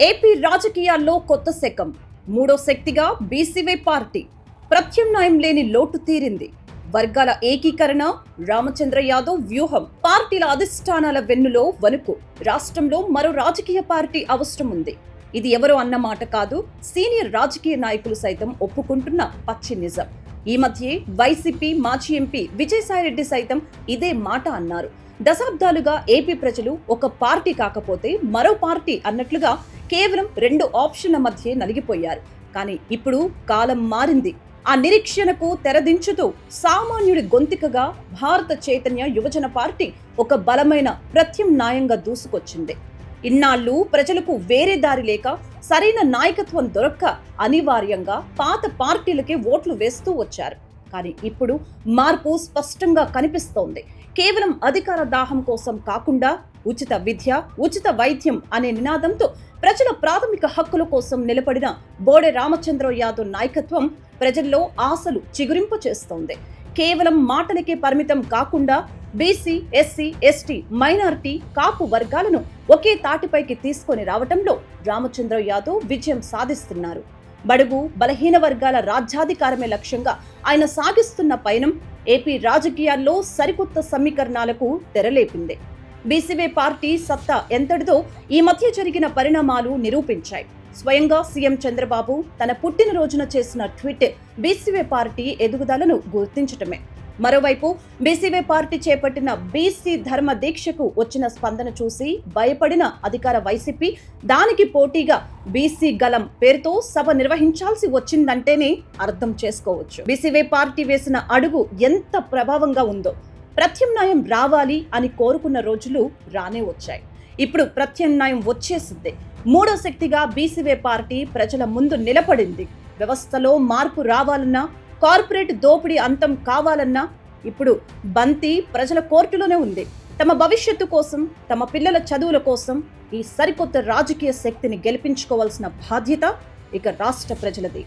AP రాజకీయాల్లో కొత్త శకం. మూడో శక్తిగా బీసీవై పార్టీ. ప్రత్యామ్నాయం లేని లోటు తీరింది. వర్గాల ఏకీకరణ, రామచంద్ర యాదవ్ వ్యూహం. పార్టీల అధిష్టానాల వెన్నులో వణుకు. రాష్ట్రంలో మరో రాజకీయ పార్టీ అవసరం ఉంది. ఇది ఎవరో అన్న మాట కాదు, సీనియర్ రాజకీయ నాయకులు సైతం ఒప్పుకుంటున్న పచ్చి నిజం. ఈ మధ్యే వైసీపీ మాజీ ఎంపీ విజయసాయిరెడ్డి సైతం ఇదే మాట అన్నారు. దశాబ్దాలుగా ఏపీ ప్రజలు ఒక పార్టీ కాకపోతే మరో పార్టీ అన్నట్లుగా కేవలం రెండు ఆప్షన్ల మధ్య నలిగిపోయారు. కానీ ఇప్పుడు కాలం మారింది. ఆ నిరీక్షణకు తెరదించుతూ సామాన్యుడి గొంతికగా భారత చైతన్య యువజన పార్టీ ఒక బలమైన ప్రత్యామ్నాయంగా దూసుకొచ్చింది. ఇన్నాళ్లు ప్రజలకు వేరే దారి లేక, సరైన నాయకత్వం దొరక్క అనివార్యంగా పాత పార్టీలకే ఓట్లు వేస్తూ వచ్చారు. కానీ ఇప్పుడు మార్పు స్పష్టంగా కనిపిస్తోంది. కేవలం అధికార దాహం కోసం కాకుండా ఉచిత విద్య, ఉచిత వైద్యం అనే నినాదంతో ప్రజల ప్రాథమిక హక్కుల కోసం నిలబడిన బోడే రామచంద్ర యాదవ్ నాయకత్వం ప్రజల్లో ఆశలు చిగురింపు చేస్తోంది. కేవలం మాటలకే పరిమితం కాకుండా బీసీ, ఎస్సీ, ఎస్టీ, మైనారిటీ, కాపు వర్గాలను ఒకే తాటిపైకి తీసుకొని రావటంలో రామచంద్ర యాదవ్ విజయం సాధిస్తున్నారు. బడుగు బలహీన వర్గాల రాజ్యాధికారమే లక్ష్యంగా ఆయన సాగిస్తున్న పయనం ఏపీ రాజకీయాల్లో సరికొత్త సమీకరణాలకు తెరలేపింది. బీసీవై పార్టీ సత్తా ఎంతటిదో ఈ మధ్య జరిగిన పరిణామాలు నిరూపించాయి. స్వయంగా సీఎం చంద్రబాబు తన పుట్టినరోజున చేసిన ట్వీట్ బీసీవై పార్టీ ఎదుగుదలను గుర్తించటమే. మరోవైపు బీసీవై పార్టీ చేపట్టిన బీసీ ధర్మ దీక్షకు వచ్చిన స్పందన చూసి భయపడిన అధికార వైసీపీ దానికి పోటీగా బీసీ గలం పేరుతో సభ నిర్వహించాల్సి వచ్చిందంటేనే అర్థం చేసుకోవచ్చు. బీసీవై పార్టీ వేసిన అడుగు ఎంత ప్రభావంగా ఉందో. ప్రత్యామ్నాయం రావాలి అని కోరుకున్న రోజులు రానే వచ్చాయి. ఇప్పుడు ప్రత్యామ్నాయం వచ్చేసింది. మూడో శక్తిగా బీసీవై పార్టీ ప్రజల ముందు నిలబడింది. వ్యవస్థలో మార్పు రావాలన్నా, కార్పొరేట్ దోపిడీ అంతం కావాలన్నా ఇప్పుడు బంతి ప్రజల కోర్టులోనే ఉంది. తమ భవిష్యత్తు కోసం, తమ పిల్లల చదువుల కోసం ఈ సరికొత్త రాజకీయ శక్తిని గెలిపించుకోవాల్సిన బాధ్యత ఇక రాష్ట్ర ప్రజలది.